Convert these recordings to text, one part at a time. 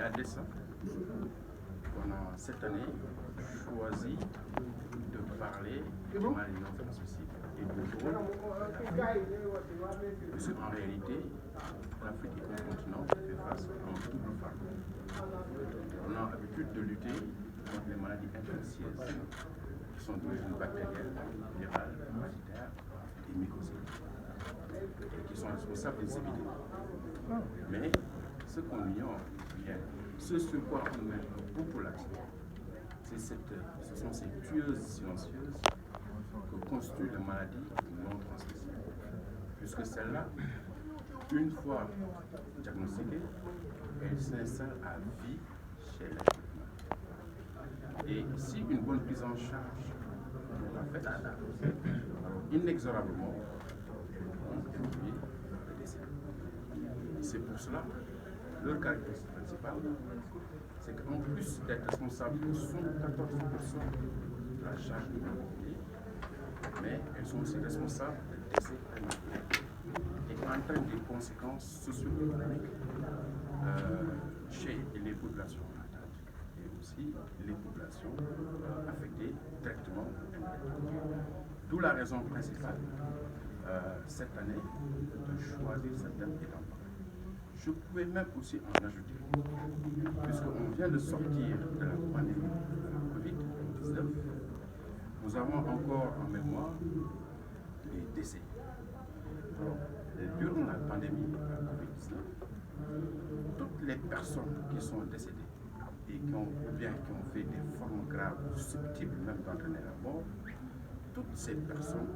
à dessein qu'on a cette année choisi de parler des maladies non transmissibles et du rôle de l'Afrique. Parce qu'en réalité, l'Afrique est un continent qui fait face à un double fardeau. On a l'habitude de lutter contre les maladies infectieuses qui sont d'origine bactérienne, virale, parasitaire et mycosique, et qui sont responsables des épidémies. Mais ce qu'on ignore bien, ce sur quoi on met beaucoup l'accent, ce sont ces tueuses silencieuses que constituent les maladies non transmissibles. Puisque celles-là, une fois diagnostiquées, elles s'installent à vie chez l'être humain. Et si une bonne prise en charge n'est pas faite, alors inexorablement, on introduit le décès. C'est pour cela, leur caractéristique principale, c'est qu'en plus d'être responsable de 74% de la charge de mobilité, mais elles sont aussi responsables de décès prématurés et entraînent des conséquences socio-économiques chez les populations atteintes et aussi les populations affectées directement. D'où la raison principale cette année de choisir cette date et d'en parler. Je pouvais même aussi en ajouter, puisqu'on vient de sortir de la pandémie de Covid-19, nous avons encore en mémoire les décès. Alors, durant la pandémie de Covid-19, toutes les personnes qui sont décédées et qui ont fait des formes graves susceptibles même d'entraîner la mort, toutes ces personnes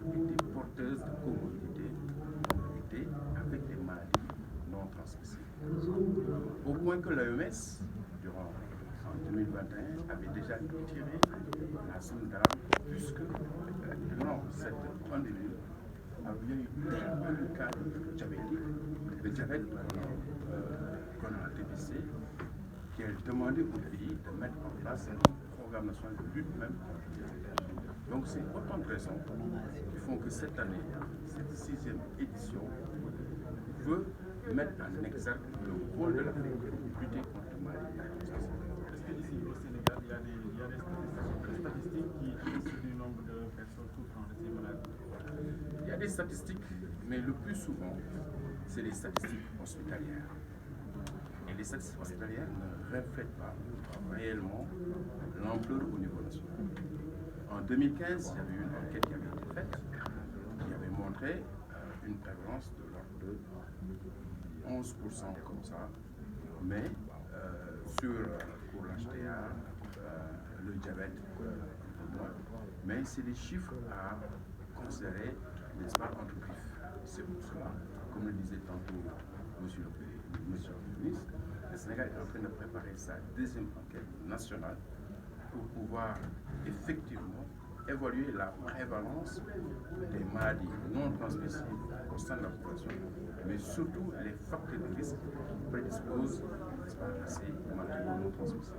étaient porteuses de comorbidités avec des maladies non transmissibles. Au point que l'OMS, en 2021, avait déjà tiré la zone d'alarme, puisque durant cette pandémie, il y a eu tellement de cas de diabète qu'on a dépisté, qu'elle demandait au pays de mettre en place un programme national de lutte même contre le diabète. Donc c'est autant de raisons qui font que cette année, cette 6e édition, veut mettre en exergue le rôle de l'Afrique pour lutter contre le maladie. Est-ce qu'ici au Sénégal, il y a des statistiques qui disent du nombre de personnes souffrant de ces maladies? Il y a des statistiques, mais le plus souvent, c'est les statistiques hospitalières. Et les statistiques hospitalières ne reflètent pas réellement l'ampleur au niveau national. En 2015, il y avait eu une enquête qui avait été faite, qui avait montré une prévalence de l'ordre de 11% comme ça, mais pour l'HTA, le diabète, mais c'est des chiffres à considérer, n'est-ce pas, entre griffes. C'est pour cela, comme le disait tantôt monsieur le ministre, le Sénégal est en train de préparer sa 2e enquête nationale pour pouvoir effectivement évaluer la prévalence des maladies non transmissibles au sein de la population, mais surtout les facteurs de risque qui prédisposent à ces maladies non transmissibles.